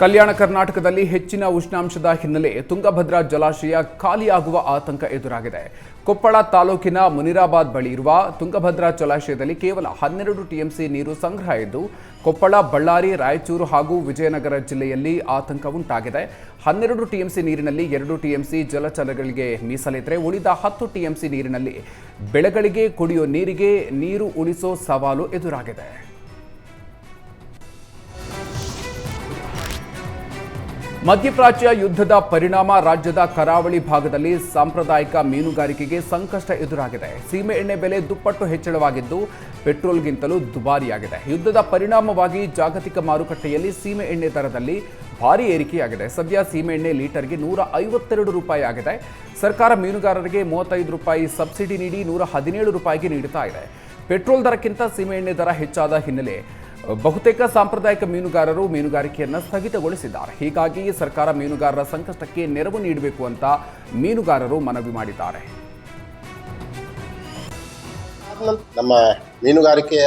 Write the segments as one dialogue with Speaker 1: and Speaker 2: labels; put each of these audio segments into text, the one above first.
Speaker 1: ಕಲ್ಯಾಣ ಕರ್ನಾಟಕದಲ್ಲಿ ಹೆಚ್ಚಿನ ಉಷ್ಣಾಂಶದ ಹಿನ್ನೆಲೆ ತುಂಗಭದ್ರಾ ಜಲಾಶಯ ಖಾಲಿಯಾಗುವ ಆತಂಕ ಎದುರಾಗಿದೆ. ಕೊಪ್ಪಳ ತಾಲೂಕಿನ ಮುನಿರಾಬಾದ್ ಬಳಿ ಇರುವ ತುಂಗಭದ್ರಾ ಜಲಾಶಯದಲ್ಲಿ ಕೇವಲ 12 ಟಿಎಂಸಿ ನೀರು ಸಂಗ್ರಹ ಇದ್ದು, ಕೊಪ್ಪಳ, ಬಳ್ಳಾರಿ, ರಾಯಚೂರು ಹಾಗೂ ವಿಜಯನಗರ ಜಿಲ್ಲೆಯಲ್ಲಿ ಆತಂಕ ಉಂಟಾಗಿದೆ. 12 ಟಿಎಂಸಿ ನೀರಿನಲ್ಲಿ 2 ಟಿಎಂಸಿ ಜಲಚರಗಳಿಗೆ ಮೀಸಲಿಟ್ಟರೆ ಉಳಿದ 10 ಟಿಎಂಸಿ ನೀರಿನಲ್ಲಿ ಬೆಳೆಗಳಿಗೆ ಕುಡಿಯೋ ನೀರಿಗೆ ನೀರು ಉಳಿಸೋ ಸವಾಲು ಎದುರಾಗಿದೆ. ಮಧ್ಯಪ್ರಾಚ್ಯ ಯುದ್ಧದ ಪರಿಣಾಮ ರಾಜ್ಯದ ಕರಾವಳಿ ಭಾಗದಲ್ಲಿ ಸಾಂಪ್ರದಾಯಿಕ ಮೀನುಗಾರಿಕೆಗೆ ಸಂಕಷ್ಟ ಎದುರಾಗಿದೆ. ಸೀಮೆ ಎಣ್ಣೆ ಬೆಲೆ ದುಪ್ಪಟ್ಟು ಹೆಚ್ಚಳವಾಗಿದ್ದು, ಪೆಟ್ರೋಲ್ಗಿಂತಲೂ ದುಬಾರಿಯಾಗಿದೆ. ಯುದ್ಧದ ಪರಿಣಾಮವಾಗಿ ಜಾಗತಿಕ ಮಾರುಕಟ್ಟೆಯಲ್ಲಿ ಸೀಮೆ ಎಣ್ಣೆ ದರದಲ್ಲಿ ಭಾರಿ ಏರಿಕೆಯಾಗಿದೆ. ಸದ್ಯ ಸೀಮೆ ಎಣ್ಣೆ ಲೀಟರ್ಗೆ 152 ರೂಪಾಯಿ ಆಗಿದೆ. ಸರ್ಕಾರ ಮೀನುಗಾರರಿಗೆ 35 ರೂಪಾಯಿ ಸಬ್ಸಿಡಿ ನೀಡಿ 117 ರೂಪಾಯಿಗೆ ನೀಡುತ್ತಾ ಇದೆ. ಪೆಟ್ರೋಲ್ ದರಕ್ಕಿಂತ ಸೀಮೆ ಎಣ್ಣೆ ದರ ಹೆಚ್ಚಾದ ಹಿನ್ನೆಲೆ ಬಹುತೇಕ ಸಾಂಪ್ರದಾಯಿಕ ಮೀನುಗಾರರು ಮೀನುಗಾರಿಕೆಯನ್ನು ಸ್ಥಗಿತಗೊಳಿಸಿದ್ದಾರೆ. ಹೀಗಾಗಿ ಸರ್ಕಾರ ಮೀನುಗಾರರ ಸಂಕಷ್ಟಕ್ಕೆ ನೆರವು ನೀಡಬೇಕು ಅಂತ ಮೀನುಗಾರರು ಮನವಿ ಮಾಡಿದ್ದಾರೆ.
Speaker 2: ನಮ್ಮ ಮೀನುಗಾರಿಕೆಯ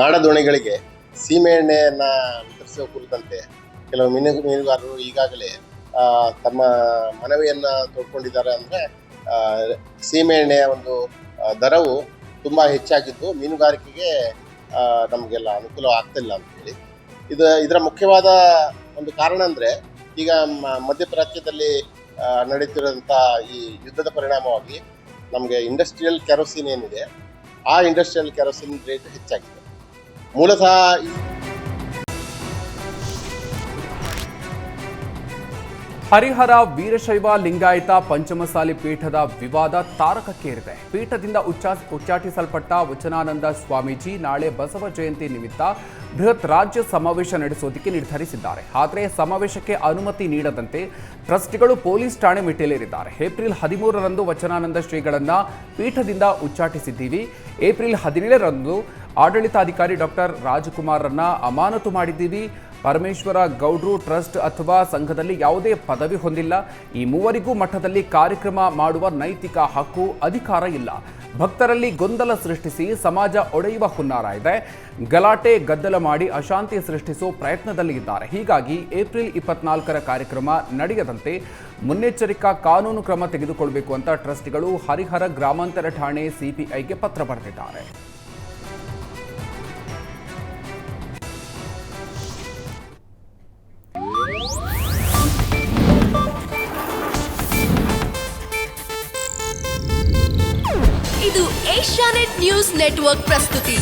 Speaker 2: ನಾಡದೋಣಿಗಳಿಗೆ ಸೀಮೆ ಎಣ್ಣೆಯನ್ನ ವಿತರಿಸುವ ಕುರಿತಂತೆ ಕೆಲವು ಮೀನುಗಾರರು ಈಗಾಗಲೇ ತಮ್ಮ ಮನವಿಯನ್ನ ತೋಡ್ಕೊಂಡಿದ್ದಾರೆ. ಅಂದ್ರೆ ಸೀಮೆ ಎಣ್ಣೆಯ ಒಂದು ದರವು ತುಂಬಾ ಹೆಚ್ಚಾಗಿದ್ದು ಮೀನುಗಾರಿಕೆಗೆ ನಮಗೆಲ್ಲ ಅನುಕೂಲ ಆಗ್ತಿಲ್ಲ ಅಂತ ಹೇಳಿ. ಇದರ ಮುಖ್ಯವಾದ ಒಂದು ಕಾರಣ ಅಂದರೆ ಈಗ ಮಧ್ಯಪ್ರಾಚ್ಯದಲ್ಲಿ ನಡೀತಿರೋಂಥ ಈ ಯುದ್ಧದ ಪರಿಣಾಮವಾಗಿ ನಮಗೆ ಇಂಡಸ್ಟ್ರಿಯಲ್ ಕೆರೋಸಿನ್ ಏನಿದೆ, ಆ ಇಂಡಸ್ಟ್ರಿಯಲ್ ಕೆರೋಸಿನ್ ರೇಟ್ ಹೆಚ್ಚಾಗಿದೆ. ಮೂಲತಃ
Speaker 1: ಹರಿಹರ ವೀರಶೈವ ಲಿಂಗಾಯತ ಪಂಚಮಸಾಲಿ ಪೀಠದ ವಿವಾದ ತಾರಕಕ್ಕೇರಿದೆ. ಪೀಠದಿಂದ ಉಚ್ಚಾಟಿಸಲ್ಪಟ್ಟ ವಚನಾನಂದ ಸ್ವಾಮೀಜಿ ನಾಳೆ ಬಸವ ಜಯಂತಿ ನಿಮಿತ್ತ ಬೃಹತ್ ರಾಜ್ಯ ಸಮಾವೇಶ ನಡೆಸೋದಕ್ಕೆ ನಿರ್ಧರಿಸಿದ್ದಾರೆ. ಆದರೆ ಸಮಾವೇಶಕ್ಕೆ ಅನುಮತಿ ನೀಡದಂತೆ ಟ್ರಸ್ಟಿಗಳು ಪೊಲೀಸ್ ಠಾಣೆ ಮೆಟ್ಟಿಲೇರಿದ್ದಾರೆ. ಏಪ್ರಿಲ್ 13ರಂದು ವಚನಾನಂದ ಶ್ರೀಗಳನ್ನ ಪೀಠದಿಂದ ಉಚ್ಚಾಟಿಸಿದ್ದೀವಿ. ಏಪ್ರಿಲ್ 17ರಂದು ಆಡಳಿತಾಧಿಕಾರಿ ಡಾಕ್ಟರ್ ರಾಜಕುಮಾರ್ರನ್ನ ಅಮಾನತು ಮಾಡಿದ್ದೀವಿ. ಪರಮೇಶ್ವರ ಗೌಡ್ರು ಟ್ರಸ್ಟ್ ಅಥವಾ ಸಂಘದಲ್ಲಿ ಯಾವುದೇ ಪದವಿ ಹೊಂದಿಲ್ಲ. ಈ ಮೂವರಿಗೂ ಮಠದಲ್ಲಿ ಕಾರ್ಯಕ್ರಮ ಮಾಡುವ ನೈತಿಕ ಹಕ್ಕು, ಅಧಿಕಾರ ಇಲ್ಲ. ಭಕ್ತರಲ್ಲಿ ಗೊಂದಲ ಸೃಷ್ಟಿಸಿ ಸಮಾಜ ಒಡೆಯುವ ಹುನ್ನಾರ ಇದೆ. ಗಲಾಟೆ ಗದ್ದಲ ಮಾಡಿ ಅಶಾಂತಿ ಸೃಷ್ಟಿಸುವ ಪ್ರಯತ್ನದಲ್ಲಿ ಇದ್ದಾರೆ. ಹೀಗಾಗಿ ಏಪ್ರಿಲ್ 24ರ ಕಾರ್ಯಕ್ರಮ ನಡೆಯದಂತೆ ಮುನ್ನೆಚ್ಚರಿಕಾ ಕಾನೂನು ಕ್ರಮ ತೆಗೆದುಕೊಳ್ಳಬೇಕು ಅಂತ ಟ್ರಸ್ಟಿಗಳು ಹರಿಹರ ಗ್ರಾಮಾಂತರ ಠಾಣೆ ಸಿಪಿಐಗೆ ಪತ್ರ ಬರೆದಿದ್ದಾರೆ.
Speaker 3: ಇದು ಏಷ್ಯಾನೆಟ್ ನ್ಯೂಸ್ ನೆಟ್ವರ್ಕ್ ಪ್ರಸ್ತುತಿ.